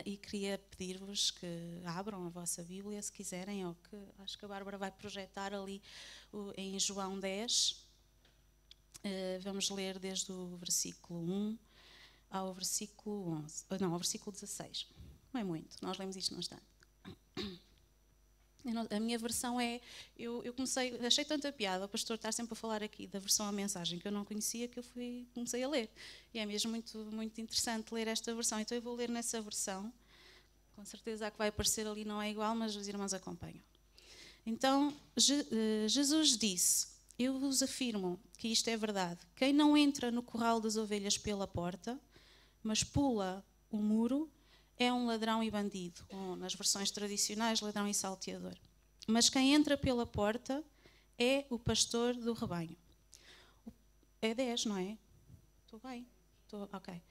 E queria pedir-vos que abram a vossa Bíblia, se quiserem, ou que acho que a Bárbara vai projetar ali em João 10. Vamos ler desde o versículo 1 ao versículo 11, não, ao versículo 16. Não é muito, nós lemos isto num instante. A minha versão é, eu comecei, achei tanta piada o pastor estar sempre a falar aqui da versão à mensagem que eu não conhecia, que eu comecei a ler. E é mesmo muito, muito interessante ler esta versão, então eu vou ler nessa versão. Com certeza a que vai aparecer ali não é igual, mas os irmãos acompanham. Então, Jesus disse: eu vos afirmo que isto é verdade. Quem não entra no curral das ovelhas pela porta, mas pula o muro, é um ladrão e bandido. Ou, nas versões tradicionais, ladrão e salteador. Mas quem entra pela porta é o pastor do rebanho. É 10, não é? Estou bem? Ok.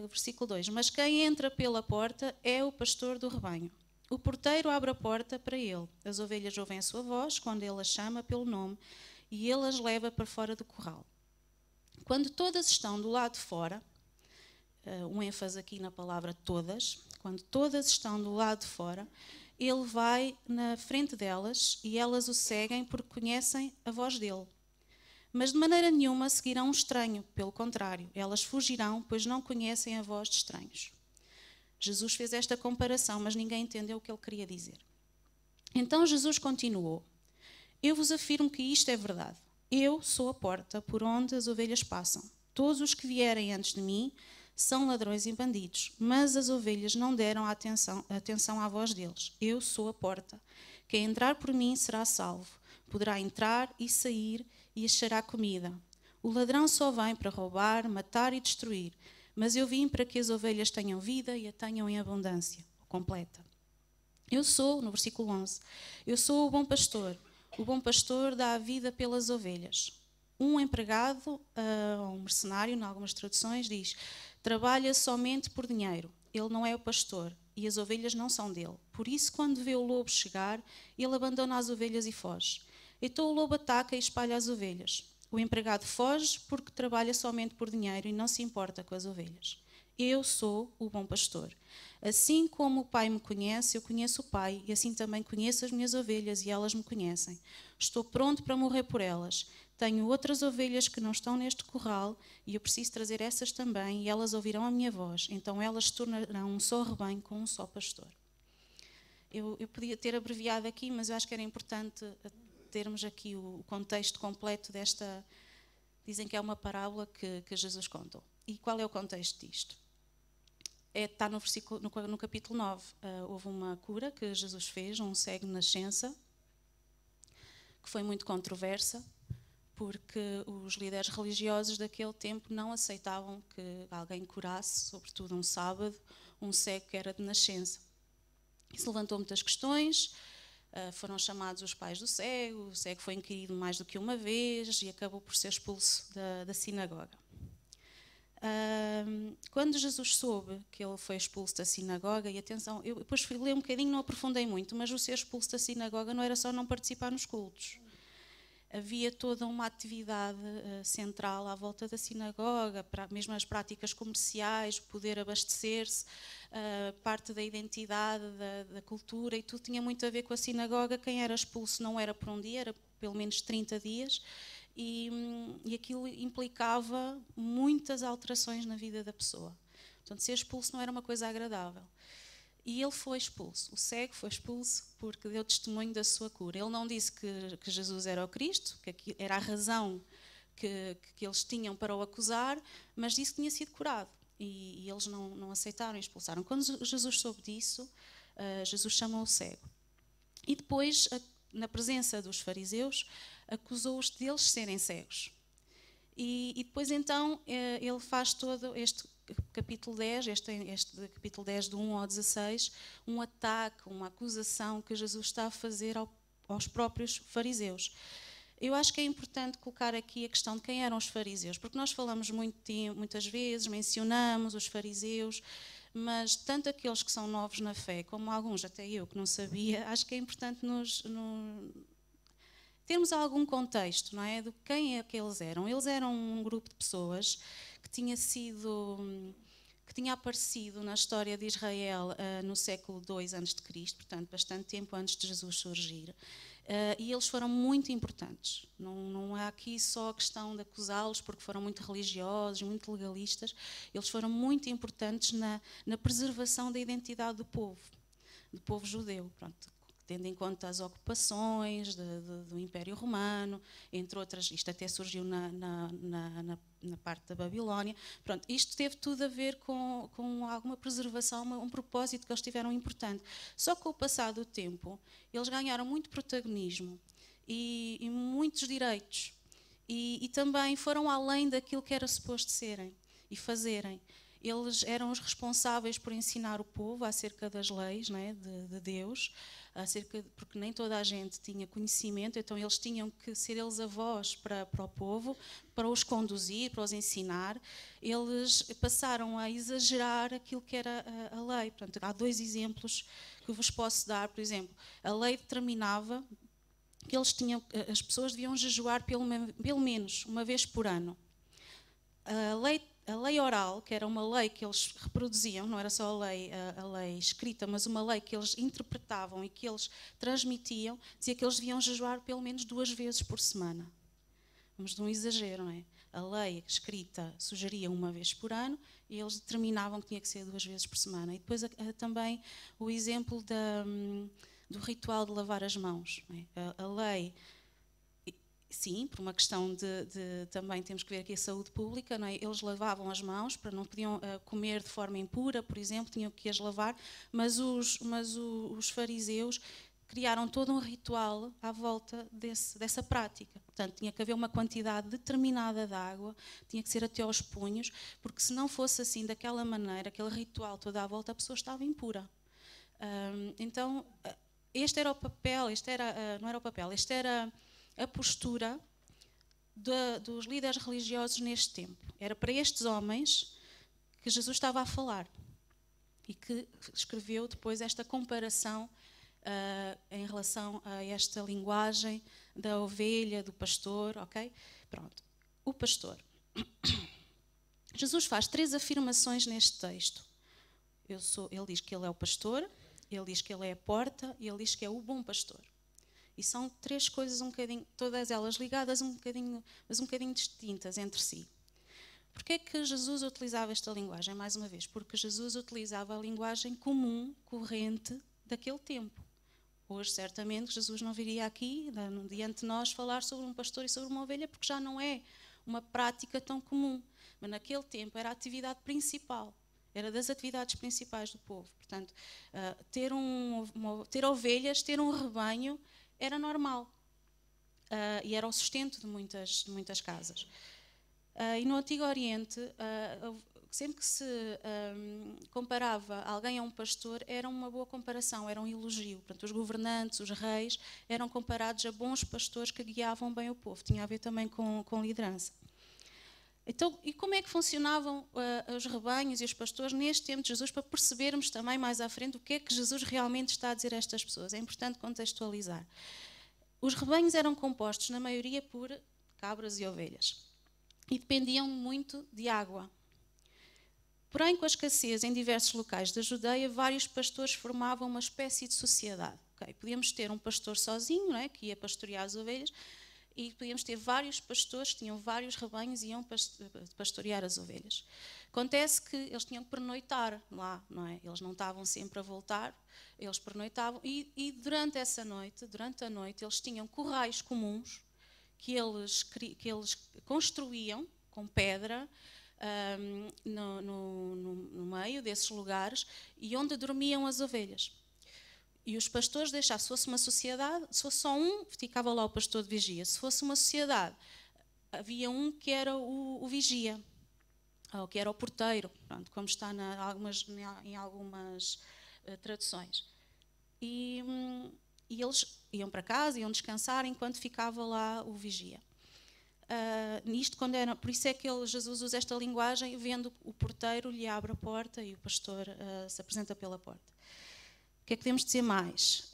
Versículo 2. Mas quem entra pela porta é o pastor do rebanho. O porteiro abre a porta para ele. As ovelhas ouvem a sua voz quando ele as chama pelo nome e ele as leva para fora do curral. Quando todas estão do lado de fora, um ênfase aqui na palavra todas, quando todas estão do lado de fora, ele vai na frente delas e elas o seguem porque conhecem a voz dele. Mas de maneira nenhuma seguirão um estranho, pelo contrário, elas fugirão, pois não conhecem a voz de estranhos. Jesus fez esta comparação, mas ninguém entendeu o que ele queria dizer. Então Jesus continuou: eu vos afirmo que isto é verdade. Eu sou a porta por onde as ovelhas passam. Todos os que vierem antes de mim são ladrões e bandidos, mas as ovelhas não deram atenção à voz deles. Eu sou a porta. Quem entrar por mim será salvo. Poderá entrar e sair e achará comida. O ladrão só vem para roubar, matar e destruir, mas eu vim para que as ovelhas tenham vida e a tenham em abundância, completa. Eu sou, no versículo 11, eu sou o bom pastor. O bom pastor dá a vida pelas ovelhas. Um empregado, um mercenário, em algumas traduções, diz: trabalha somente por dinheiro. Ele não é o pastor e as ovelhas não são dele. Por isso, quando vê o lobo chegar, ele abandona as ovelhas e foge. Então o lobo ataca e espalha as ovelhas. O empregado foge porque trabalha somente por dinheiro e não se importa com as ovelhas. Eu sou o bom pastor. Assim como o Pai me conhece, eu conheço o Pai, e assim também conheço as minhas ovelhas e elas me conhecem. Estou pronto para morrer por elas. Tenho outras ovelhas que não estão neste curral e eu preciso trazer essas também e elas ouvirão a minha voz. Então elas se tornarão um só rebanho com um só pastor. Eu podia ter abreviado aqui, mas eu acho que era importante termos aqui o contexto completo desta... Dizem que é uma parábola que Jesus contou. E qual é o contexto disto? Está no capítulo 9. Houve uma cura que Jesus fez, um cego de nascença, que foi muito controversa, porque os líderes religiosos daquele tempo não aceitavam que alguém curasse, sobretudo um sábado, um cego que era de nascença. Isso levantou muitas questões, foram chamados os pais do cego, o cego foi inquirido mais do que uma vez e acabou por ser expulso da sinagoga. Quando Jesus soube que ele foi expulso da sinagoga, e atenção, eu depois fui ler um bocadinho, não aprofundei muito, mas o ser expulso da sinagoga não era só não participar nos cultos. Havia toda uma atividade central à volta da sinagoga, mesmo as práticas comerciais, poder abastecer-se, parte da identidade, da cultura, e tudo tinha muito a ver com a sinagoga. Quem era expulso não era por um dia, era pelo menos 30 dias, e aquilo implicava muitas alterações na vida da pessoa. Portanto, ser expulso não era uma coisa agradável. E ele foi expulso, o cego foi expulso porque deu testemunho da sua cura. Ele não disse que Jesus era o Cristo, que era a razão que eles tinham para o acusar, mas disse que tinha sido curado. E eles não aceitaram e expulsaram. Quando Jesus soube disso, Jesus chamou o cego. E depois, na presença dos fariseus, acusou-os deles serem cegos. E depois então ele faz todo este capítulo 10, este capítulo 10 do 1 ao 16, um ataque, uma acusação que Jesus está a fazer aos próprios fariseus. Eu acho que é importante colocar aqui a questão de quem eram os fariseus, porque nós falamos muitas vezes, mencionamos os fariseus, mas tanto aqueles que são novos na fé, como alguns, até eu que não sabia, acho que é importante termos algum contexto, não é? De quem é que eles eram. Eles eram um grupo de pessoas que tinha sido que tinha aparecido na história de Israel no século II a.C., portanto, bastante tempo antes de Jesus surgir. E eles foram muito importantes. Não há aqui só a questão de acusá-los porque foram muito religiosos, muito legalistas. Eles foram muito importantes na preservação da identidade do povo judeu. Pronto, tendo em conta as ocupações do Império Romano, entre outras, isto até surgiu na parte da Babilónia. Pronto, isto teve tudo a ver com alguma preservação, um propósito que eles tiveram importante. Só que com o passar do tempo, eles ganharam muito protagonismo e muitos direitos. E também foram além daquilo que era suposto serem e fazerem. Eles eram os responsáveis por ensinar o povo acerca das leis, não é, de Deus, porque nem toda a gente tinha conhecimento, então eles tinham que ser eles a voz para o povo, para os conduzir, para os ensinar. Eles passaram a exagerar aquilo que era a lei. Portanto, há 2 exemplos que eu vos posso dar. Por exemplo, a lei determinava que as pessoas deviam jejuar pelo menos uma vez por ano. A lei oral, que era uma lei que eles reproduziam, não era só a lei escrita, mas uma lei que eles interpretavam e que eles transmitiam, dizia que eles deviam jejuar pelo menos 2 vezes por semana. Vamos de um exagero, não é? A lei escrita sugeria uma vez por ano e eles determinavam que tinha que ser 2 vezes por semana. E depois também o exemplo do ritual de lavar as mãos. Não é? A lei... Sim, por uma questão também temos que ver aqui a saúde pública, não é? Eles lavavam as mãos, não podiam comer de forma impura, por exemplo, tinham que as lavar, mas os fariseus criaram todo um ritual à volta dessa prática. Portanto, tinha que haver uma quantidade determinada de água, tinha que ser até aos punhos, porque se não fosse assim, daquela maneira, aquele ritual todo à volta, a pessoa estava impura. Então, este era o papel, não era o papel, este era a postura dos líderes religiosos neste tempo. Era para estes homens que Jesus estava a falar e que escreveu depois esta comparação em relação a esta linguagem da ovelha, do pastor, ok? Pronto. O pastor. Jesus faz 3 afirmações neste texto. Ele diz que ele é o pastor, ele diz que ele é a porta e ele diz que é o bom pastor. E são 3 coisas todas elas ligadas mas um bocadinho distintas entre si. Porquê é que Jesus utilizava esta linguagem? Mais uma vez, porque Jesus utilizava a linguagem comum, corrente daquele tempo. Hoje, certamente, Jesus não viria aqui, diante de nós, falar sobre um pastor e sobre uma ovelha, porque já não é uma prática tão comum. Mas naquele tempo era a atividade principal. Era das atividades principais do povo. Portanto, ter ovelhas, ter um rebanho, era normal e era o sustento de muitas casas. E no Antigo Oriente, sempre que se comparava alguém a um pastor, era uma boa comparação, era um elogio. Portanto, os governantes, os reis, eram comparados a bons pastores que guiavam bem o povo. Tinha a ver também com liderança. Então, e como é que funcionavam os rebanhos e os pastores neste tempo de Jesus, para percebermos também mais à frente o que é que Jesus realmente está a dizer a estas pessoas? É importante contextualizar. Os rebanhos eram compostos, na maioria, por cabras e ovelhas e dependiam muito de água. Porém, com a escassez em diversos locais da Judeia, vários pastores formavam uma espécie de sociedade. Okay? Podíamos ter um pastor sozinho, não é? Que ia pastorear as ovelhas, e podíamos ter vários pastores que tinham vários rebanhos e iam pastorear as ovelhas. Acontece que eles tinham que pernoitar lá, não é? Eles não estavam sempre a voltar, eles pernoitavam e durante a noite, eles tinham currais comuns que eles construíam com pedra no meio desses lugares e onde dormiam as ovelhas. E os pastores deixavam, se fosse uma sociedade, se fosse só um, ficava lá o pastor de vigia. Se fosse uma sociedade, havia um que era o vigia, ou que era o porteiro, pronto, como está em algumas traduções. E eles iam para casa, iam descansar enquanto ficava lá o vigia. Por isso é que Jesus usa esta linguagem, vendo o porteiro, lhe abre a porta e o pastor se apresenta pela porta. O que é que podemos dizer mais?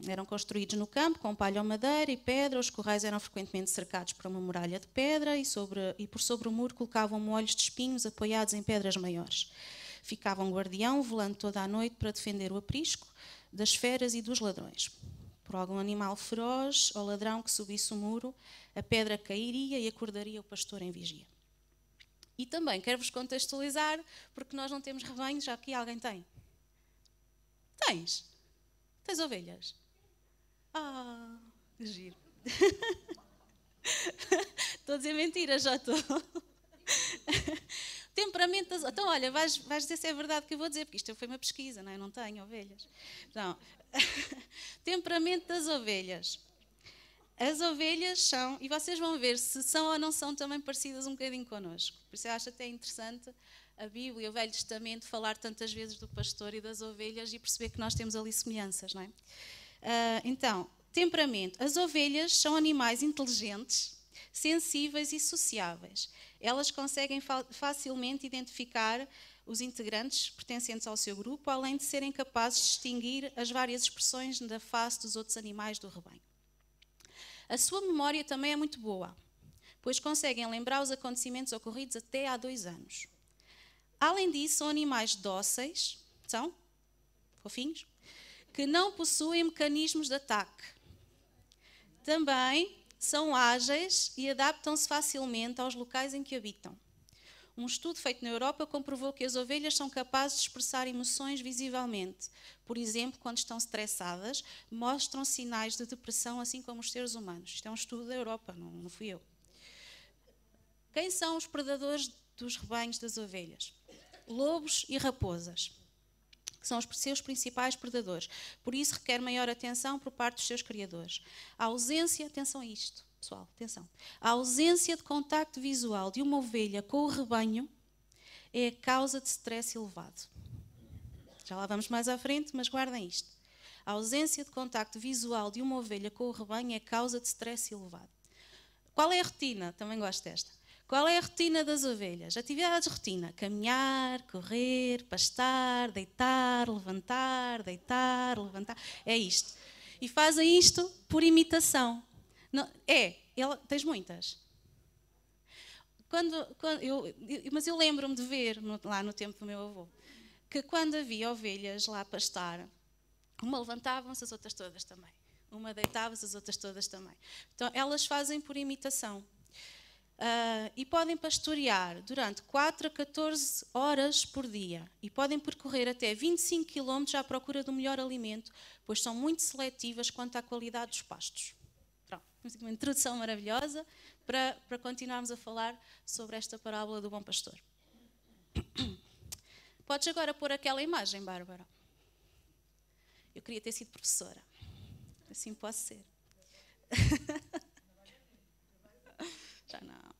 Eram construídos no campo, com palha ou madeira e pedra. Os corrais eram frequentemente cercados por uma muralha de pedra e por sobre o muro colocavam molhos de espinhos apoiados em pedras maiores. Ficava um guardião velando toda a noite para defender o aprisco das feras e dos ladrões. Por algum animal feroz ou ladrão que subisse o muro, a pedra cairia e acordaria o pastor em vigia. E também quero-vos contextualizar, porque nós não temos rebanhos, já aqui alguém tem. Tens? Tens ovelhas? Ah, que giro. Estou a dizer mentiras, já estou. Temperamento das... Então, olha, vais dizer se é verdade que eu vou dizer, porque isto foi uma pesquisa, não é? Eu não tenho ovelhas. Então, temperamento das ovelhas. As ovelhas são, e vocês vão ver se são ou não são também parecidas um bocadinho connosco. Por isso eu acho até interessante a Bíblia e o Velho Testamento falar tantas vezes do pastor e das ovelhas e perceber que nós temos ali semelhanças, não é? Então, temperamento. As ovelhas são animais inteligentes, sensíveis e sociáveis. Elas conseguem facilmente identificar os integrantes pertencentes ao seu grupo, além de serem capazes de distinguir as várias expressões da face dos outros animais do rebanho. A sua memória também é muito boa, pois conseguem lembrar os acontecimentos ocorridos até há 2 anos. Além disso, são animais dóceis, são fofinhos, que não possuem mecanismos de ataque. Também são ágeis e adaptam-se facilmente aos locais em que habitam. Um estudo feito na Europa comprovou que as ovelhas são capazes de expressar emoções visivelmente. Por exemplo, quando estão estressadas, mostram sinais de depressão, assim como os seres humanos. Isto é um estudo da Europa, não fui eu. Quem são os predadores dos rebanhos das ovelhas? Lobos e raposas, que são os seus principais predadores. Por isso requer maior atenção por parte dos seus criadores. A ausência, atenção a isto, pessoal, atenção. A ausência de contacto visual de uma ovelha com o rebanho é a causa de stress elevado. Já lá vamos mais à frente, mas guardem isto. A ausência de contacto visual de uma ovelha com o rebanho é a causa de stress elevado. Qual é a rotina? Também gosto desta. Qual é a rotina das ovelhas? Atividades de rotina: caminhar, correr, pastar, deitar, levantar, deitar, levantar. É isto. E fazem isto por imitação. Não, tens muitas. Mas eu lembro-me de ver, lá no tempo do meu avô, que quando havia ovelhas lá a pastar, uma levantavam-se, as outras todas também. Uma deitava-se, as outras todas também. Então, elas fazem por imitação. E podem pastorear durante 4 a 14 horas por dia e podem percorrer até 25 km à procura do melhor alimento, pois são muito seletivas quanto à qualidade dos pastos. Pronto, temos aqui uma introdução maravilhosa para continuarmos a falar sobre esta parábola do bom pastor. Podes agora pôr aquela imagem, Bárbara? Eu queria ter sido professora, assim posso ser. Já não.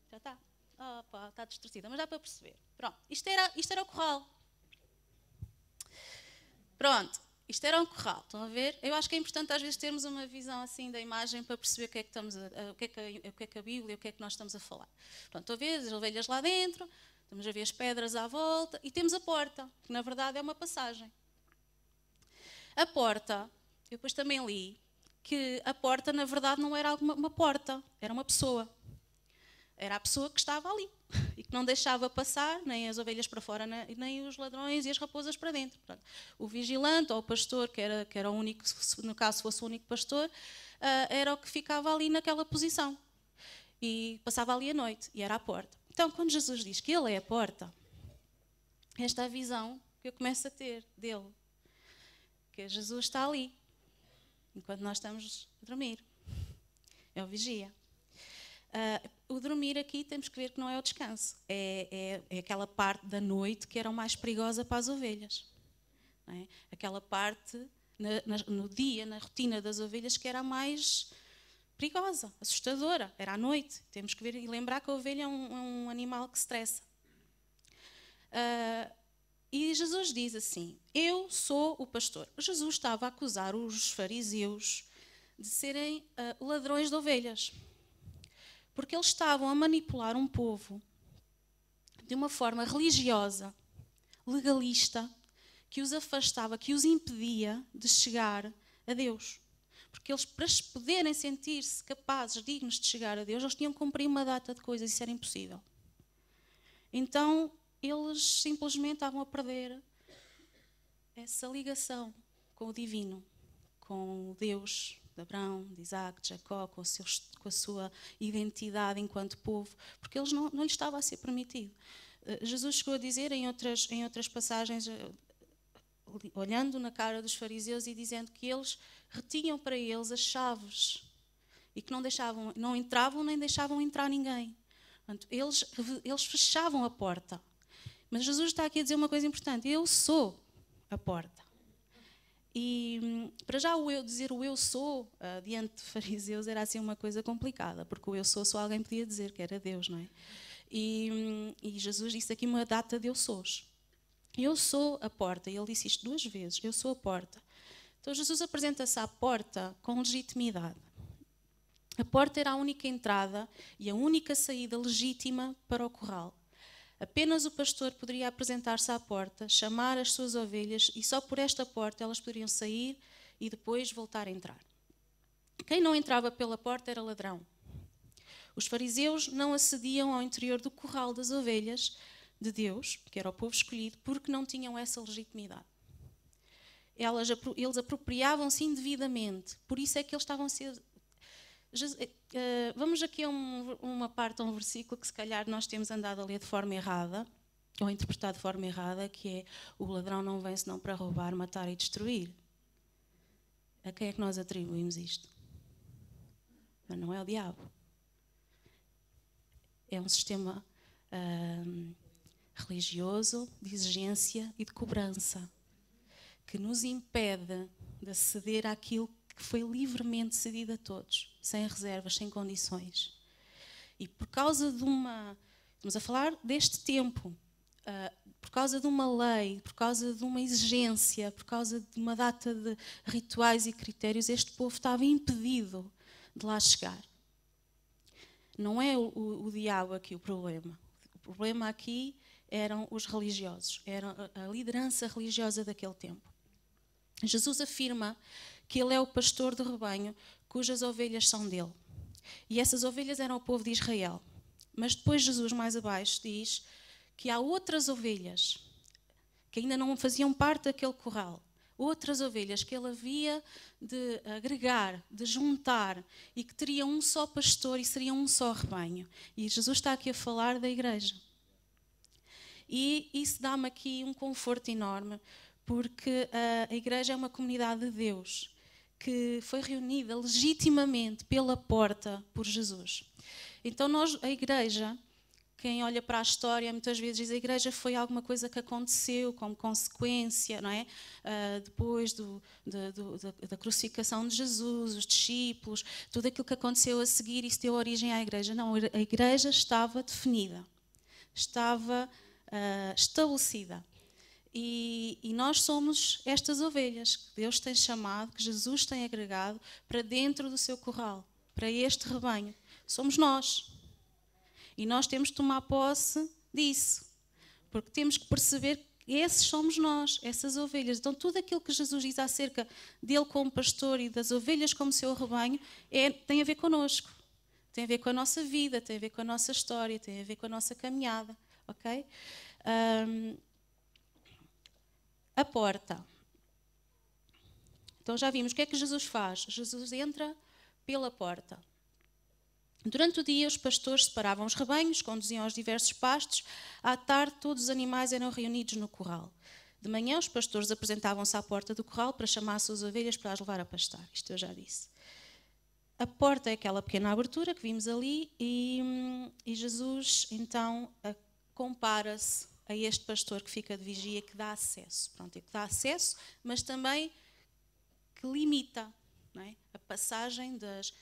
Já está. Opa, está distorcida, mas dá para perceber. Pronto, isto era o curral. Pronto, isto era um curral. Estão a ver? Eu acho que é importante às vezes termos uma visão assim da imagem para perceber o que é que estamos o que é que a Bíblia, o que é que nós estamos a falar. Pronto, estão a ver as ovelhas lá dentro, estamos a ver as pedras à volta e temos a porta, que na verdade é uma passagem. A porta, eu depois também li que a porta, na verdade, não era uma porta, era uma pessoa. Era a pessoa que estava ali e que não deixava passar nem as ovelhas para fora, nem os ladrões e as raposas para dentro. Portanto, o vigilante ou o pastor, que era o único, no caso fosse o único pastor, era o que ficava ali naquela posição. E passava ali a noite, e era a porta. Então, quando Jesus diz que Ele é a porta, esta é a visão que eu começo a ter dele. Que Jesus está ali, enquanto nós estamos a dormir. É o vigia. O dormir aqui temos que ver que não é o descanso. É aquela parte da noite que era o mais perigosa para as ovelhas. Não é? Aquela parte no dia, na rotina das ovelhas, que era a mais perigosa, assustadora. Era à noite. Temos que ver e lembrar que a ovelha é um animal que estressa. E Jesus diz assim: eu sou o pastor. Jesus estava a acusar os fariseus de serem ladrões de ovelhas. Porque eles estavam a manipular um povo de uma forma religiosa, legalista, que os afastava, que os impedia de chegar a Deus. Porque eles, para poderem sentir-se capazes, dignos de chegar a Deus, eles tinham que cumprir uma data de coisas, isso era impossível. Então, eles simplesmente estavam a perder essa ligação com o divino, com o Deus de Abraão, de Isaac, de Jacó, com a sua identidade enquanto povo, porque eles não lhes estava a ser permitido. Jesus chegou a dizer em outras passagens, olhando na cara dos fariseus e dizendo que eles retinham para eles as chaves e que não entravam nem deixavam entrar ninguém. Portanto, eles fechavam a porta. Mas Jesus está aqui a dizer uma coisa importante: eu sou a porta. E para já dizer o eu sou diante de fariseus era assim uma coisa complicada, porque o eu sou só alguém podia dizer, que era Deus, não é? E Jesus disse aqui uma data de eu sous. Eu sou a porta, e ele disse isto 2 vezes, eu sou a porta. Então Jesus apresenta-se à porta com legitimidade. A porta era a única entrada e a única saída legítima para o curral. Apenas o pastor poderia apresentar-se à porta, chamar as suas ovelhas e só por esta porta elas poderiam sair e depois voltar a entrar. Quem não entrava pela porta era ladrão. Os fariseus não acediam ao interior do curral das ovelhas de Deus, que era o povo escolhido, porque não tinham essa legitimidade. Eles apropriavam-se indevidamente, por isso é que eles estavam a ser... Vamos aqui a uma parte, a um versículo que se calhar nós temos andado a ler de forma errada, ou a interpretar de forma errada, que é: o ladrão não vem senão para roubar, matar e destruir. A quem é que nós atribuímos isto? Mas não é o diabo. É um sistema religioso, de exigência e de cobrança, que nos impede de ceder àquilo que foi livremente cedido a todos, sem reservas, sem condições. E por causa de estamos a falar deste tempo, por causa de uma lei, por causa de uma exigência, por causa de uma data de rituais e critérios, este povo estava impedido de lá chegar. Não é o diabo aqui o problema. O problema aqui eram os religiosos, era a liderança religiosa daquele tempo. Jesus afirma que ele é o pastor do rebanho, cujas ovelhas são dele. E essas ovelhas eram o povo de Israel. Mas depois Jesus, mais abaixo, diz que há outras ovelhas que ainda não faziam parte daquele curral. Outras ovelhas que ele havia de agregar, de juntar, e que teriam um só pastor e seriam um só rebanho. E Jesus está aqui a falar da igreja. E isso dá-me aqui um conforto enorme, porque a igreja é uma comunidade de Deus que foi reunida legitimamente pela porta por Jesus. Então a igreja, quem olha para a história muitas vezes diz: a igreja foi alguma coisa que aconteceu como consequência, não é? Depois da crucificação de Jesus, os discípulos, tudo aquilo que aconteceu a seguir, isso deu origem à igreja. Não, a igreja estava definida, estava estabelecida. E nós somos estas ovelhas que Deus tem chamado, que Jesus tem agregado para dentro do seu curral, para este rebanho. Somos nós. E nós temos de tomar posse disso, porque temos que perceber que esses somos nós, essas ovelhas. Então tudo aquilo que Jesus diz acerca dele como pastor e das ovelhas como seu rebanho tem a ver connosco, tem a ver com a nossa vida, tem a ver com a nossa história, tem a ver com a nossa caminhada, ok? A porta. Então já vimos o que é que Jesus faz. Jesus entra pela porta. Durante o dia, os pastores separavam os rebanhos, conduziam aos diversos pastos. À tarde, todos os animais eram reunidos no curral. De manhã, os pastores apresentavam-se à porta do curral para chamar as suas ovelhas para as levar a pastar. Isto eu já disse. A porta é aquela pequena abertura que vimos ali e Jesus, então, compara-se a este pastor que fica de vigia, que dá acesso. Pronto, é que dá acesso, mas também que limita, não é? A passagem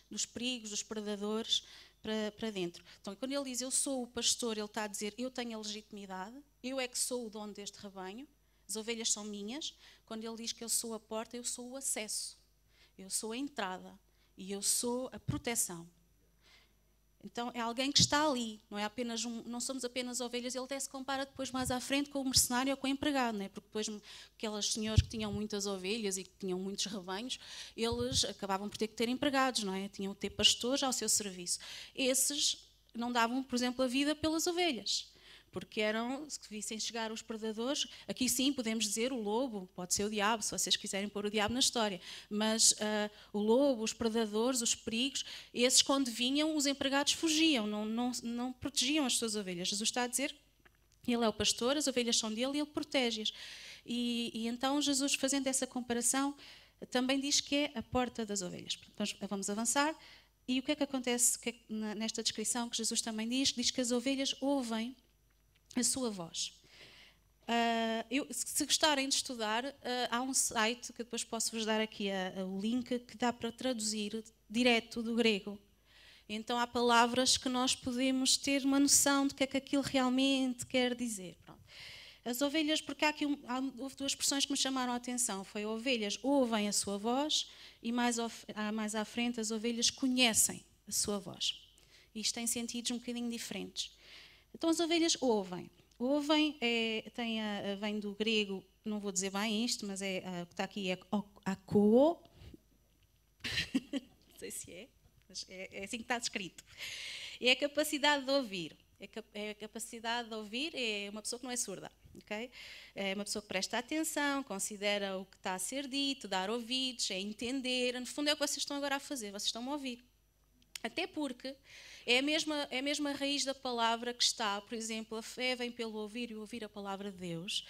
dos perigos, dos predadores para dentro. Então, quando ele diz: eu sou o pastor, ele está a dizer: eu tenho a legitimidade, eu é que sou o dono deste rebanho, as ovelhas são minhas. Quando ele diz que eu sou a porta, eu sou o acesso, eu sou a entrada e eu sou a proteção. Então é alguém que está ali, não é apenas não somos apenas ovelhas. Ele até se compara depois mais à frente com o mercenário ou com o empregado, não é? Porque depois aqueles senhores que tinham muitas ovelhas e que tinham muitos rebanhos, eles acabavam por ter que ter empregados, não é? Tinham que ter pastores ao seu serviço. Esses não davam, por exemplo, a vida pelas ovelhas. Porque se vissem chegar os predadores, aqui sim podemos dizer o lobo, pode ser o diabo, se vocês quiserem pôr o diabo na história, mas o lobo, os predadores, os perigos, esses quando vinham, os empregados fugiam, não protegiam as suas ovelhas. Jesus está a dizer, ele é o pastor, as ovelhas são dele e ele protege-as. E então Jesus, fazendo essa comparação, também diz que é a porta das ovelhas. Vamos avançar. E o que é que acontece nesta descrição que Jesus também diz? Diz que as ovelhas ouvem a sua voz. Se gostarem de estudar, há um site que depois posso-vos dar aqui o link, que dá para traduzir direto do grego. Então há palavras que nós podemos ter uma noção do que é que aquilo realmente quer dizer. Pronto. As ovelhas, porque houve duas expressões que me chamaram a atenção. Foi ovelhas ouvem a sua voz e mais à frente as ovelhas conhecem a sua voz. Isto tem sentidos um bocadinho diferentes. Então as ovelhas ouvem. Ouvem vem do grego, não vou dizer bem isto, mas o que está aqui é akoo. Não sei se mas é assim que está escrito. É a capacidade de ouvir. É a capacidade de ouvir, é uma pessoa que não é surda. Okay? É uma pessoa que presta atenção, considera o que está a ser dito, dar ouvidos, é entender. No fundo é o que vocês estão agora a fazer, vocês estão a ouvir. Até porque é a mesma raiz da palavra que está, por exemplo, a fé vem pelo ouvir e ouvir a palavra de Deus,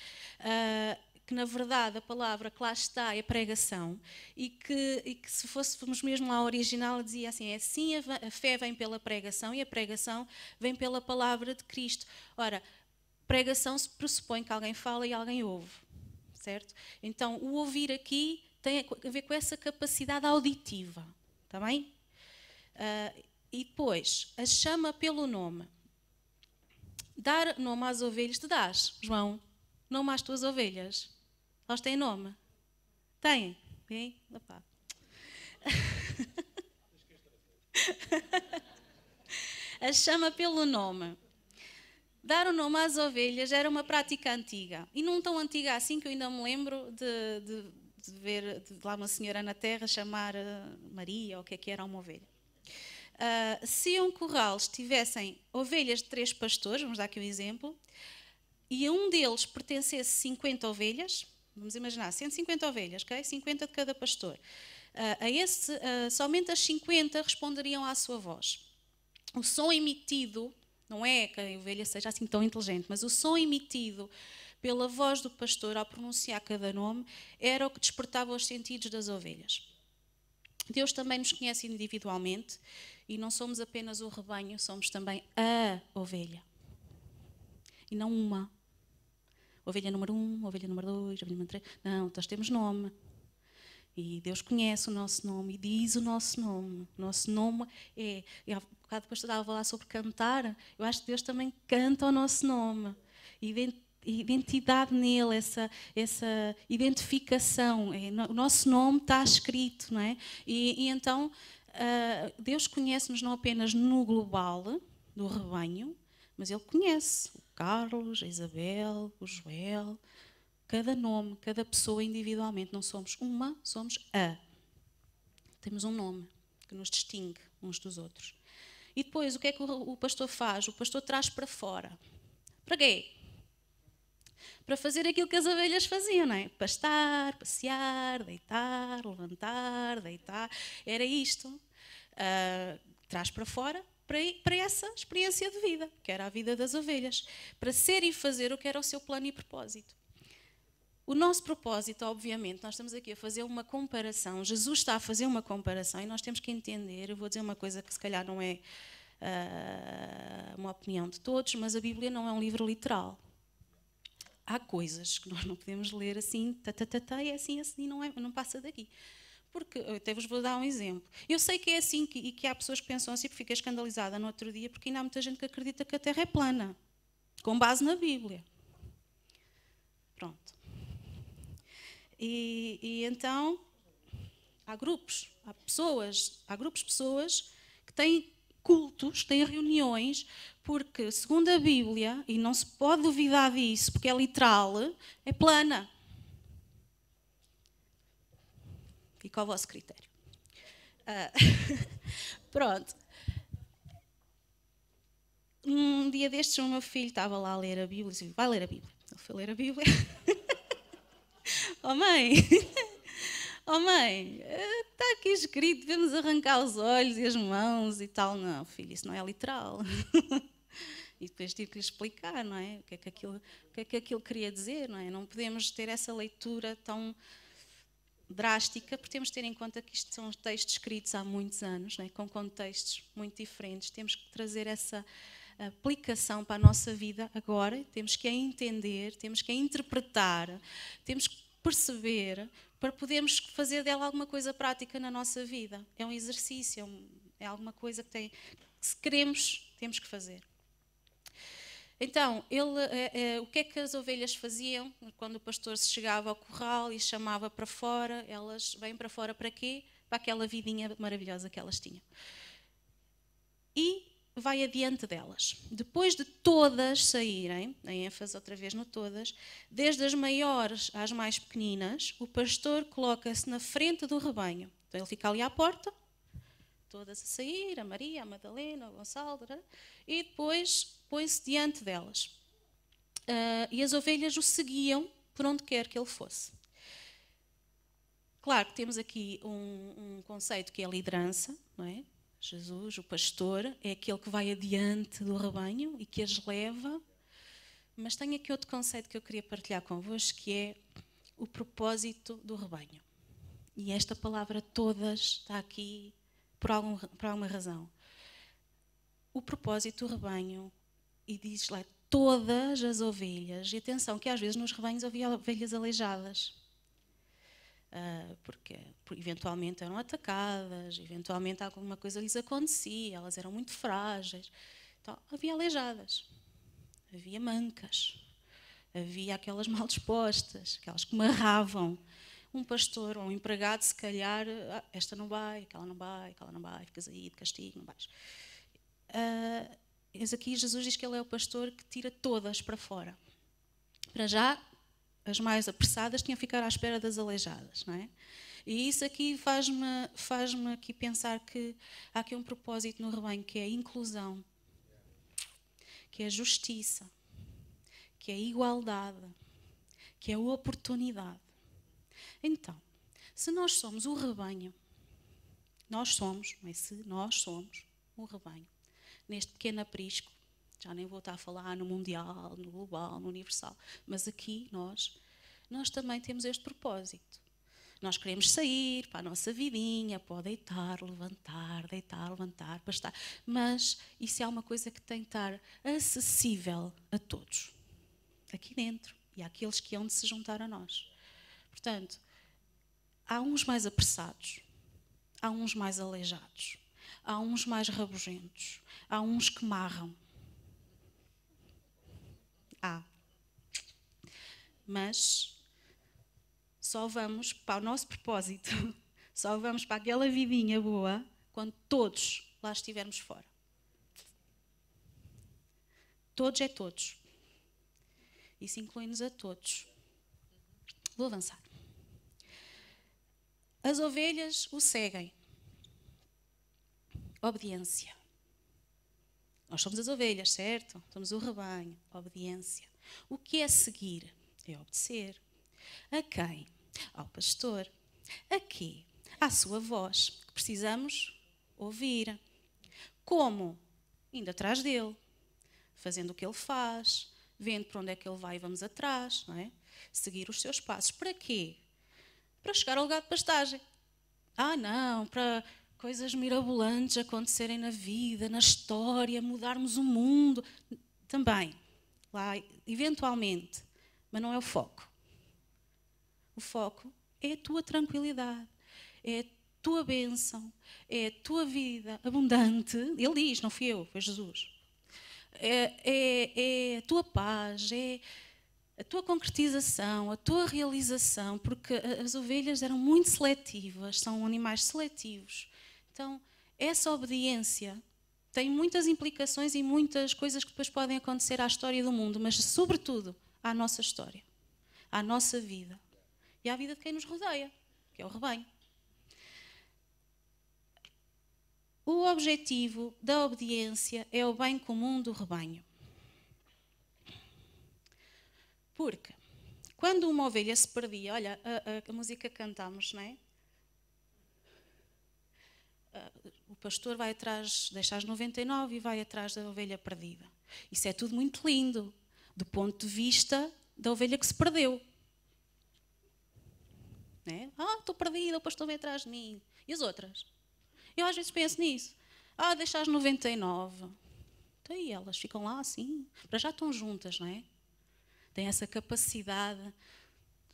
que na verdade a palavra que lá está é pregação, e que se fôssemos mesmo ao original dizia assim, a fé vem pela pregação e a pregação vem pela palavra de Cristo. Ora, pregação se pressupõe que alguém fala e alguém ouve, certo? Então o ouvir aqui tem a ver com essa capacidade auditiva, está bem? E depois, a chama pelo nome. Dar nome às ovelhas, te dás, João, nome às tuas ovelhas. Elas têm nome? Têm? Bem? Opa. A chama pelo nome. Dar o nome às ovelhas era uma prática antiga. E não tão antiga assim, que eu ainda me lembro de ver lá uma senhora na terra chamar Maria, ou o que era uma ovelha. Se um curral tivessem ovelhas de 3 pastores, vamos dar aqui um exemplo, e a um deles pertencesse 50 ovelhas, vamos imaginar, 150 ovelhas, okay? 50 de cada pastor, somente as 50 responderiam à sua voz. O som emitido, não é que a ovelha seja assim tão inteligente, mas o som emitido pela voz do pastor ao pronunciar cada nome era o que despertava os sentidos das ovelhas. Deus também nos conhece individualmente e não somos apenas o rebanho, somos também a ovelha. E não uma. Ovelha número 1, ovelha número 2, ovelha número 3. Não, nós temos nome. E Deus conhece o nosso nome e diz o nosso nome. O nosso nome é... E há bocado depois estava a falar sobre cantar. Eu acho que Deus também canta o nosso nome. Identidade nele, essa identificação. O nosso nome está escrito, não é? E então Deus conhece-nos não apenas no global do rebanho, mas Ele conhece o Carlos, a Isabel, o Joel, cada nome, cada pessoa individualmente. Não somos uma, somos a. Temos um nome que nos distingue uns dos outros. E depois, o que é que o pastor faz? O pastor traz para fora. Para quê? Para fazer aquilo que as ovelhas faziam, não é? Pastar, passear, deitar, levantar, deitar. Era isto. Traz para fora para essa experiência de vida, que era a vida das ovelhas. Para ser e fazer o que era o seu plano e propósito. O nosso propósito, obviamente, nós estamos aqui a fazer uma comparação. Jesus está a fazer uma comparação e nós temos que entender. Eu vou dizer uma coisa que se calhar não é uma opinião de todos, mas a Bíblia não é um livro literal. Há coisas que nós não podemos ler assim, e é assim, não passa daqui. Porque, eu até vos vou dar um exemplo. Eu sei que é assim e que há pessoas que pensam assim, porque fiquei escandalizada no outro dia, porque ainda há muita gente que acredita que a Terra é plana, com base na Bíblia. Pronto. E então, há grupos de pessoas que têm cultos, têm reuniões, porque, segundo a Bíblia, e não se pode duvidar disso, porque é literal, é plana. Fica ao vosso critério. Pronto. Um dia destes, o meu filho estava lá a ler a Bíblia e disse: vai ler a Bíblia. Ele foi ler a Bíblia. Oh mãe, oh mãe, está aqui escrito, devemos arrancar os olhos e as mãos e tal. Não, filho, isso não é literal. E depois tive que lhe explicar, não é? O que é que aquilo queria dizer, não é? Não podemos ter essa leitura tão drástica, porque temos de ter em conta que isto são textos escritos há muitos anos, não é? Com contextos muito diferentes. Temos que trazer essa aplicação para a nossa vida agora, temos que a entender, temos que a interpretar, temos que perceber para podermos fazer dela alguma coisa prática na nossa vida. É um exercício, é alguma coisa que se queremos, temos que fazer. Então, o que é que as ovelhas faziam quando o pastor se chegava ao curral e chamava para fora? Elas vêm para fora para quê? Para aquela vidinha maravilhosa que elas tinham. E vai adiante delas. Depois de todas saírem, a ênfase outra vez no todas, desde as maiores às mais pequeninas, o pastor coloca-se na frente do rebanho. Então ele fica ali à porta, todas a sair, a Maria, a Madalena, o Gonçalo, e depois põe-se diante delas. E as ovelhas o seguiam por onde quer que ele fosse. Claro que temos aqui um conceito que é a liderança, não é? Jesus, o pastor, é aquele que vai adiante do rebanho e que as leva. Mas tenho aqui outro conceito que eu queria partilhar convosco, que é o propósito do rebanho. E esta palavra todas está aqui por alguma razão. O propósito do rebanho, e diz lá todas as ovelhas, e atenção que às vezes nos rebanhos havia ovelhas aleijadas. Porque eventualmente eram atacadas, eventualmente alguma coisa lhes acontecia, elas eram muito frágeis. Então, havia aleijadas, havia mancas, havia aquelas mal dispostas, aquelas que marravam. Um pastor ou um empregado, se calhar, esta não vai, aquela não vai, ficas aí de castigo, não vais. Mas aqui Jesus diz que ele é o pastor que tira todas para fora. Para já, as mais apressadas tinham que ficar à espera das aleijadas, não é? E isso aqui faz-me aqui pensar que há aqui um propósito no rebanho, que é a inclusão, que é a justiça, que é a igualdade, que é a oportunidade. Então, se nós somos o rebanho, nós somos o rebanho, neste pequeno aprisco, já nem vou estar a falar no mundial, no global, no universal, mas aqui nós também temos este propósito. Nós queremos sair para a nossa vidinha, para deitar, levantar, para estar. Mas isso é uma coisa que tem que estar acessível a todos, aqui dentro, e àqueles que hão de se juntar a nós. Portanto, há uns mais apressados, há uns mais aleijados, há uns mais rabugentos, há uns que marram. Mas só vamos para o nosso propósito, só vamos para aquela vidinha boa quando todos lá estivermos fora. Todos é todos. Isso inclui-nos a todos. Vou avançar. As ovelhas o seguem. Obediência. Nós somos as ovelhas, certo? Somos o rebanho. Obediência. O que é seguir? É obedecer. A quem? Ao pastor. A quê? À sua voz, que precisamos ouvir. Como? Indo atrás dele, fazendo o que ele faz, vendo para onde é que ele vai e vamos atrás, não é? Seguir os seus passos. Para quê? Para chegar ao lugar de pastagem. Não, para coisas mirabolantes acontecerem na vida, na história, mudarmos o mundo. Também, lá, eventualmente, mas não é o foco. O foco é a tua tranquilidade, é a tua bênção, é a tua vida abundante. Ele diz, não fui eu, foi Jesus. É a tua paz, é a tua concretização, a tua realização, porque as ovelhas eram muito seletivas, são animais seletivos. Então, essa obediência tem muitas implicações e muitas coisas que depois podem acontecer à história do mundo, mas sobretudo à nossa história, à nossa vida e à vida de quem nos rodeia, que é o rebanho. O objetivo da obediência é o bem comum do rebanho. Porque quando uma ovelha se perdia, olha, a música que cantamos, não é? O pastor vai atrás, deixa as 99 e vai atrás da ovelha perdida. Isso é tudo muito lindo, do ponto de vista da ovelha que se perdeu. Não é? Estou perdida, o pastor vem atrás de mim. E as outras? Eu às vezes penso nisso. Deixa as 99. Então, e elas ficam lá assim, para já estão juntas, não é? Têm essa capacidade.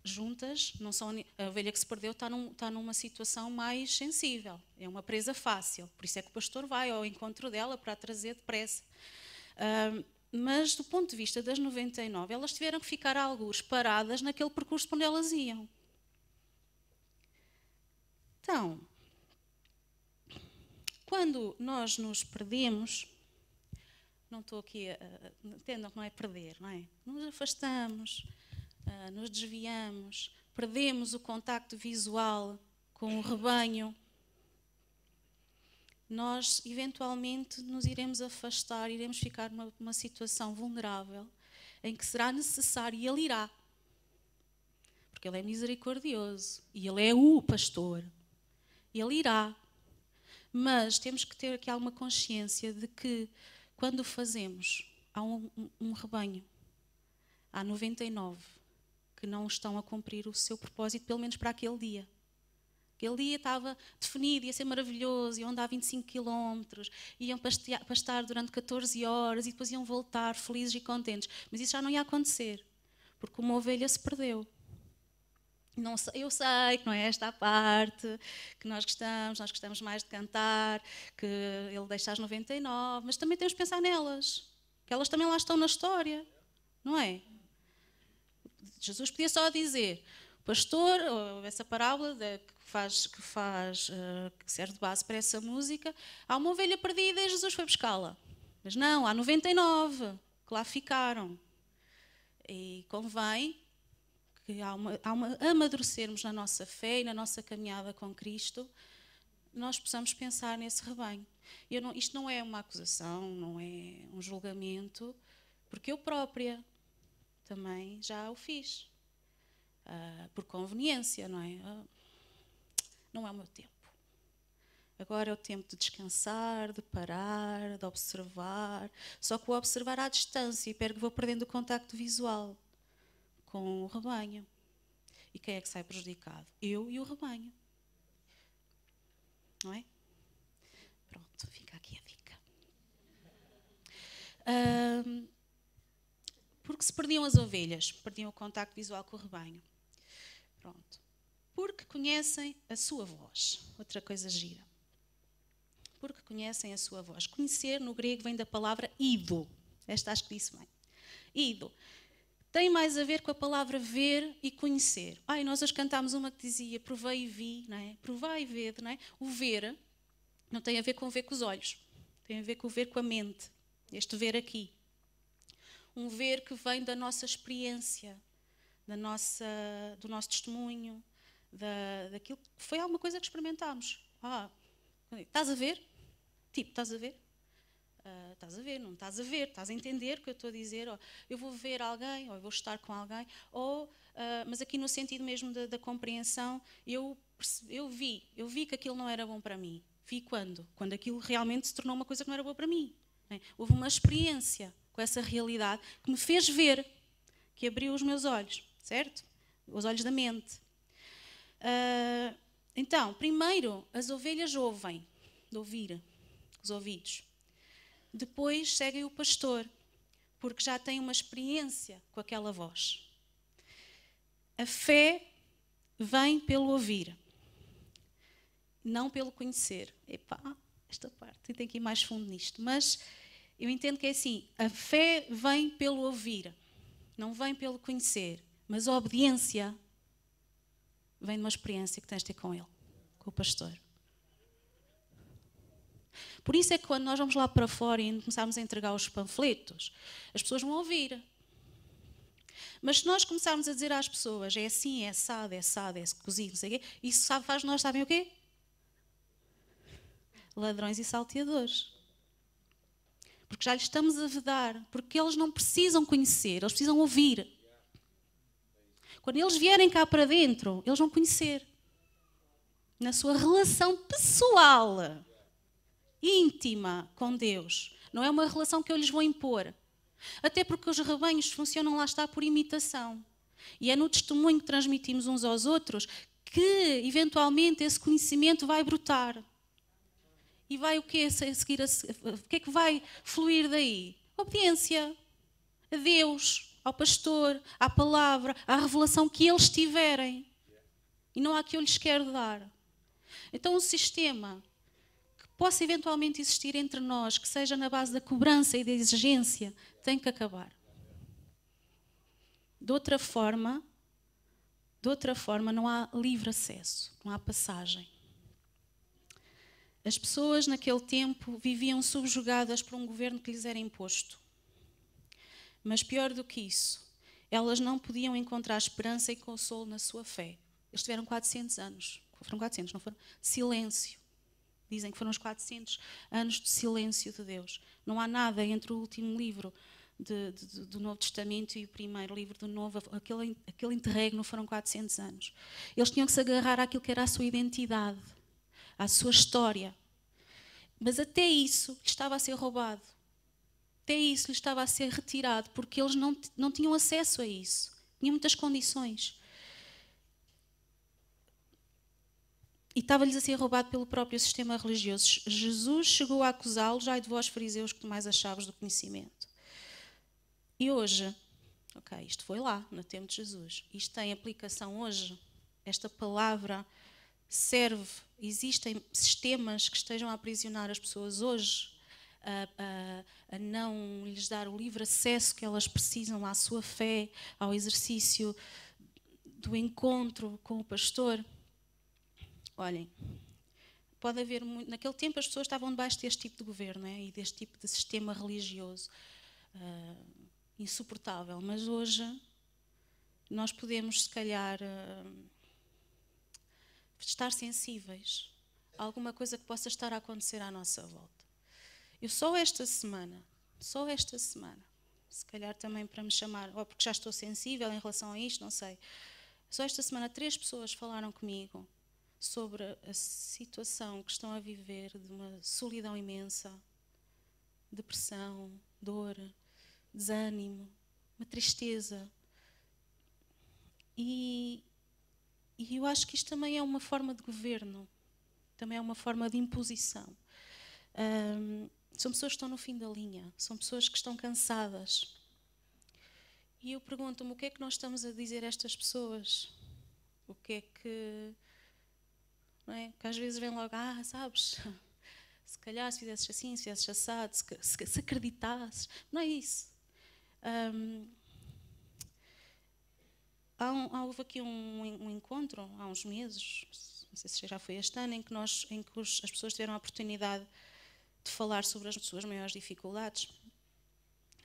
Juntas, não são, a ovelha que se perdeu está numa situação mais sensível, é uma presa fácil, por isso é que o pastor vai ao encontro dela para a trazer depressa. Mas do ponto de vista das 99, elas tiveram que ficar algures paradas naquele percurso por onde elas iam. Então, quando nós nos perdemos, não estou aqui entendam que não é perder, não é? Nos afastamos, nos desviamos, perdemos o contacto visual com o rebanho, nós eventualmente nos iremos afastar, iremos ficar numa situação vulnerável em que será necessário, e Ele irá, porque Ele é misericordioso e Ele é o pastor, Ele irá, mas temos que ter aqui alguma consciência de que quando o fazemos, há um rebanho, há 99 que não estão a cumprir o seu propósito, pelo menos para aquele dia. Aquele dia estava definido, ia ser maravilhoso, iam andar 25 km, iam pastar durante 14 horas e depois iam voltar felizes e contentes. Mas isso já não ia acontecer, porque uma ovelha se perdeu. Não sei, eu sei que não é esta a parte que nós gostamos mais de cantar, que Ele deixa as 99, mas também temos que pensar nelas, que elas também lá estão na história, não é? Jesus podia só dizer, o pastor, ou essa parábola que serve de base para essa música, há uma ovelha perdida e Jesus foi buscá-la. Mas não, há 99 que lá ficaram. E convém que amadurecermos na nossa fé e na nossa caminhada com Cristo, nós possamos pensar nesse rebanho. Isto não é uma acusação, não é um julgamento, porque eu própria também já o fiz, por conveniência, não é? Não é o meu tempo. Agora é o tempo de descansar, de parar, de observar. Só que o observar à distância e vou perdendo o contacto visual com o rebanho. E quem é que sai prejudicado? Eu e o rebanho. Não é? Pronto, fica aqui a dica. Porque se perdiam as ovelhas, perdiam o contacto visual com o rebanho. Pronto. Porque conhecem a sua voz. Outra coisa gira. Porque conhecem a sua voz. Conhecer, no grego, vem da palavra ido. Esta acho que disse bem. Ido. Tem mais a ver com a palavra ver e conhecer. Nós hoje cantámos uma que dizia provei e vi, não é? Provai e vede, não é? O ver não tem a ver com o ver com os olhos. Tem a ver com o ver com a mente. Este ver aqui. Um ver que vem da nossa experiência, do nosso testemunho, daquilo que foi alguma coisa que experimentámos. Estás a ver? Estás a ver? Estás a ver, não estás a ver, estás a entender o que eu estou a dizer, eu vou ver alguém, ou eu vou estar com alguém, mas aqui no sentido mesmo da compreensão, eu vi que aquilo não era bom para mim. Vi quando? Quando aquilo realmente se tornou uma coisa que não era boa para mim. Houve uma experiência com essa realidade que me fez ver, que abriu os meus olhos, certo? Os olhos da mente. Então, primeiro, as ovelhas ouvem, de ouvir, os ouvidos. Depois seguem o pastor, porque já têm uma experiência com aquela voz. A fé vem pelo ouvir, não pelo conhecer. Esta parte, tem que ir mais fundo nisto, mas eu entendo que é assim, a fé vem pelo ouvir, não vem pelo conhecer, mas a obediência vem de uma experiência que tens de ter com ele, com o pastor. Por isso é que quando nós vamos lá para fora e começarmos a entregar os panfletos, as pessoas vão ouvir. Mas se nós começarmos a dizer às pessoas, é assim, é assado, é cozido, não sei o quê, isso faz nós, sabem o quê? Ladrões e salteadores. Porque já lhes estamos a vedar, porque eles não precisam conhecer, eles precisam ouvir. Quando eles vierem cá para dentro, eles vão conhecer. Na sua relação pessoal, íntima com Deus. Não é uma relação que eu lhes vou impor. Até porque os rebanhos funcionam, lá está, por imitação. E é no testemunho que transmitimos uns aos outros que, eventualmente, esse conhecimento vai brotar. E vai o quê? O que é que vai fluir daí? Obediência a Deus, ao pastor, à palavra, à revelação que eles tiverem. E não há que eu lhes quero dar. Então, um sistema que possa eventualmente existir entre nós, que seja na base da cobrança e da exigência, tem que acabar. De outra forma, não há livre acesso, não há passagem. As pessoas naquele tempo viviam subjugadas por um governo que lhes era imposto. Mas pior do que isso, elas não podiam encontrar esperança e consolo na sua fé. Eles tiveram 400 anos. Foram 400, não foram? De silêncio. Dizem que foram os 400 anos de silêncio de Deus. Não há nada entre o último livro do Novo Testamento e o primeiro livro do Novo. Aquele interregno foram 400 anos. Eles tinham que se agarrar àquilo que era a sua identidade, à sua história. Mas até isso lhe estava a ser roubado. Até isso lhe estava a ser retirado, porque eles não tinham acesso a isso. Tinham muitas condições. E estava-lhes a ser roubado pelo próprio sistema religioso. Jesus chegou a acusá-los: ai de vós, fariseus, que tomais as chaves do conhecimento. E hoje, isto foi lá, no tempo de Jesus. Isto tem aplicação hoje. Esta palavra serve. Existem sistemas que estejam a aprisionar as pessoas hoje, a não lhes dar o livre acesso que elas precisam à sua fé, ao exercício do encontro com o pastor. Olhem, pode haver muito. Naquele tempo as pessoas estavam debaixo deste tipo de governo, e deste tipo de sistema religioso insuportável. Mas hoje nós podemos, se calhar, estar sensíveis a alguma coisa que possa estar a acontecer à nossa volta. Eu só esta semana, se calhar também para me chamar, ou porque já estou sensível em relação a isto, não sei. Só esta semana 3 pessoas falaram comigo sobre a situação que estão a viver, de uma solidão imensa, depressão, dor, desânimo, uma tristeza. E eu acho que isto também é uma forma de governo, também é uma forma de imposição. São pessoas que estão no fim da linha, são pessoas que estão cansadas. E eu pergunto-me, o que é que nós estamos a dizer a estas pessoas? O que é que... Não é? Que às vezes vem logo, sabes, se calhar se fizesses assim, se fizesses assado, se acreditasses. Não é isso. Houve aqui um encontro, há uns meses, não sei se já foi este ano, em que as pessoas tiveram a oportunidade de falar sobre as suas maiores dificuldades.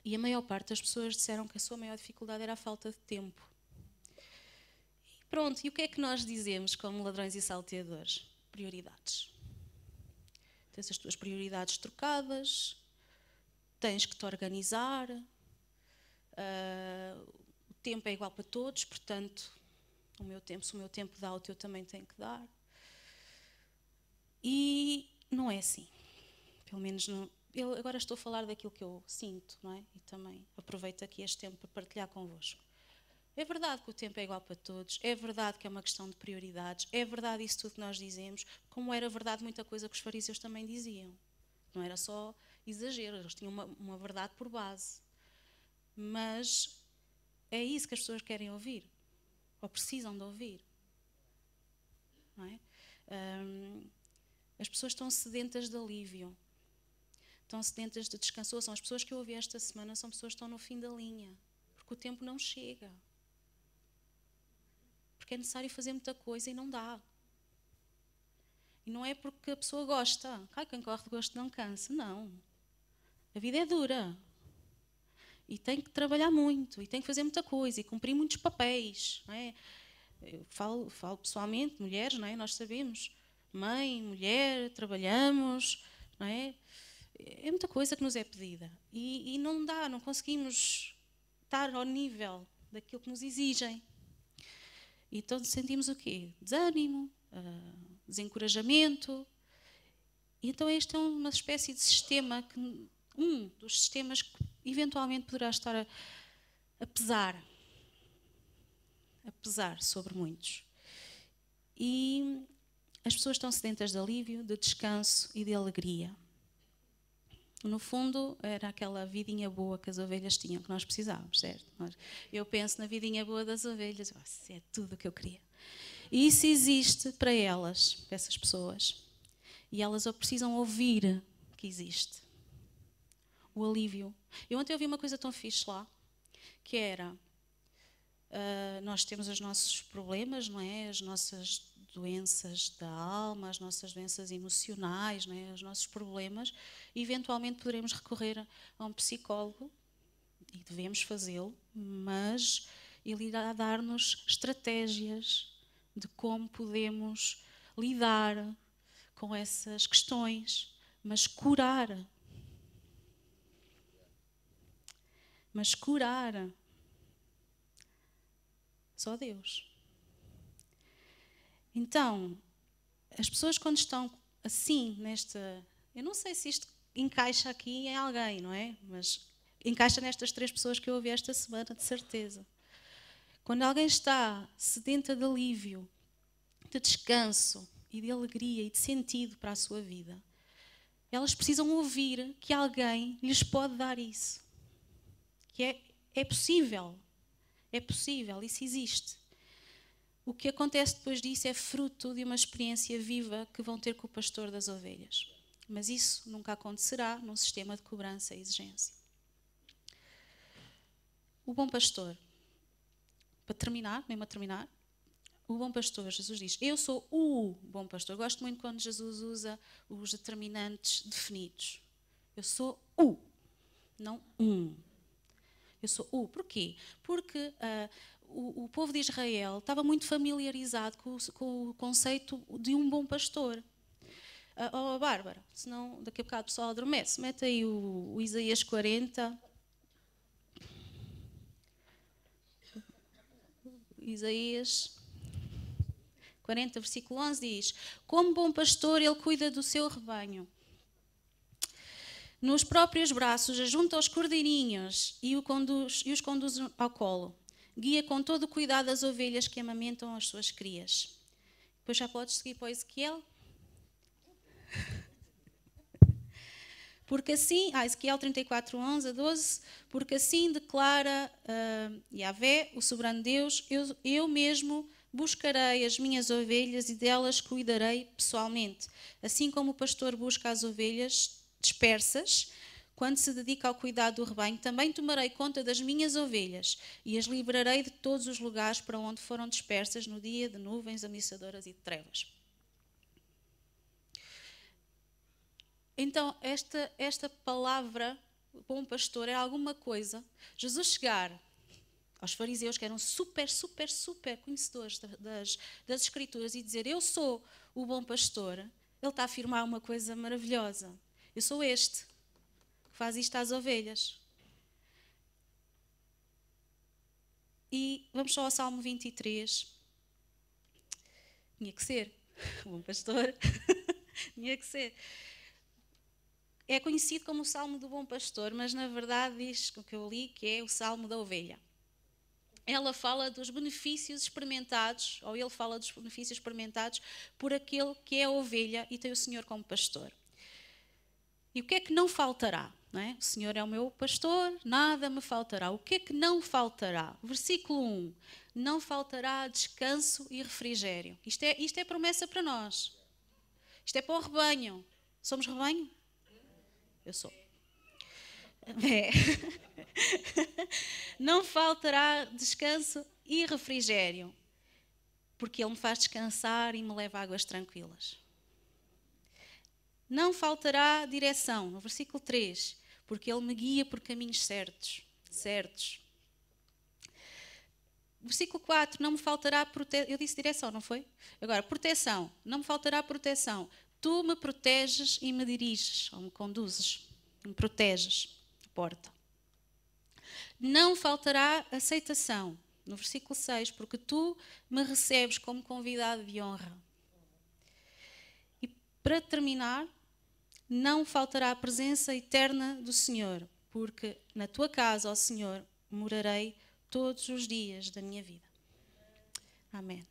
E a maior parte das pessoas disseram que a sua maior dificuldade era a falta de tempo. E pronto, e o que é que nós dizemos como ladrões e salteadores? Prioridades. Tens as tuas prioridades trocadas, tens que te organizar, o tempo é igual para todos, portanto, se o meu tempo dá, o teu também tem que dar. E não é assim. Pelo menos não. Eu agora estou a falar daquilo que eu sinto, não é? E também aproveito aqui este tempo para partilhar convosco. É verdade que o tempo é igual para todos, é verdade que é uma questão de prioridades, é verdade isso tudo que nós dizemos, como era verdade muita coisa que os fariseus também diziam. Não era só exagero, eles tinham uma verdade por base. Mas é isso que as pessoas querem ouvir, ou precisam de ouvir. Não é? As pessoas estão sedentas de alívio, estão sedentas de descanso. São as pessoas que eu ouvi esta semana, são pessoas que estão no fim da linha, porque o tempo não chega. Porque é necessário fazer muita coisa e não dá. E E não é porque a pessoa gosta. Quem corre de gosto não cansa. Não. A vida é dura. E tem que trabalhar muito. E tem que fazer muita coisa. E cumprir muitos papéis. Não é? Eu falo pessoalmente, mulheres, não é? Nós sabemos. Mãe, mulher, trabalhamos. Não é? É muita coisa que nos é pedida. E não dá, não conseguimos estar ao nível daquilo que nos exigem. Então sentimos o quê? Desânimo, desencorajamento. E então este é uma espécie de sistema, um dos sistemas que eventualmente poderá estar a pesar sobre muitos. E as pessoas estão sedentas de alívio, de descanso e de alegria. No fundo, era aquela vidinha boa que as ovelhas tinham, que nós precisávamos, certo? Eu penso na vidinha boa das ovelhas, isso é tudo o que eu queria. E isso existe para elas, para essas pessoas. E elas precisam ouvir que existe. O alívio. Eu ontem ouvi uma coisa tão fixe lá, que era, nós temos os nossos problemas, não é? As nossas doenças da alma, as nossas doenças emocionais, não é? Os nossos problemas. E eventualmente poderemos recorrer a um psicólogo, e devemos fazê-lo, mas ele irá dar-nos estratégias de como podemos lidar com essas questões, mas curar. Só Deus. Então, as pessoas quando estão assim, eu não sei se isto encaixa aqui em alguém, não é? Mas encaixa nestas 3 pessoas que eu ouvi esta semana, de certeza. Quando alguém está sedenta de alívio, de descanso e de alegria e de sentido para a sua vida, elas precisam ouvir que alguém lhes pode dar isso. Que é possível. É possível, isso existe. O que acontece depois disso é fruto de uma experiência viva que vão ter com o pastor das ovelhas. Mas isso nunca acontecerá num sistema de cobrança e exigência. O bom pastor, para terminar, o bom pastor, Jesus diz, eu sou o bom pastor. Gosto muito quando Jesus usa os determinantes definidos. Eu sou o, não um. Eu sou o. Porquê? Porque o povo de Israel estava muito familiarizado com o conceito de um bom pastor. Bárbara, senão daqui a bocado o pessoal adormece. Mete aí o Isaías 40. Isaías 40, versículo 11 diz: como bom pastor, ele cuida do seu rebanho. Nos próprios braços ajunta os cordeirinhos e os conduz ao colo. Guia com todo o cuidado as ovelhas que amamentam as suas crias. Depois já podes seguir para o Ezequiel. Porque assim, Ezequiel 34, 11 a 12, porque assim declara Yahvé, o soberano Deus, eu mesmo buscarei as minhas ovelhas e delas cuidarei pessoalmente. Assim como o pastor busca as ovelhas dispersas, quando se dedica ao cuidado do rebanho, também tomarei conta das minhas ovelhas e as livrarei de todos os lugares para onde foram dispersas no dia de nuvens ameaçadoras e de trevas. Então, esta palavra, bom pastor, é alguma coisa. Jesus chegar aos fariseus, que eram super conhecedores das Escrituras, e dizer, eu sou o bom pastor, ele está a afirmar uma coisa maravilhosa. Eu sou este, que faz isto às ovelhas. E vamos só ao Salmo 23. Tinha que ser, o bom pastor. Tinha que ser. É conhecido como o Salmo do Bom Pastor, mas na verdade diz o que eu li, que é o Salmo da Ovelha. Ela fala dos benefícios experimentados, ou ele fala dos benefícios experimentados por aquele que é a ovelha e tem o Senhor como pastor. E o que é que não faltará? Não é? O Senhor é o meu pastor, nada me faltará. O que é que não faltará? Versículo 1. Não faltará descanso e refrigério. Isto é promessa para nós. Isto é para o rebanho. Somos rebanho? Eu sou. É. Não faltará descanso e refrigério, porque Ele me faz descansar e me leva a águas tranquilas. Não faltará direção, no versículo 3, porque Ele me guia por caminhos certos. Versículo 4, não me faltará proteção. Eu disse direção, não foi? Agora, proteção. Não me faltará proteção. Tu me proteges e me diriges, ou me conduzes. Me proteges. Porta. Não faltará aceitação. No versículo 6, porque tu me recebes como convidado de honra. E para terminar, não faltará a presença eterna do Senhor, porque na tua casa, ó Senhor, morarei todos os dias da minha vida. Amém.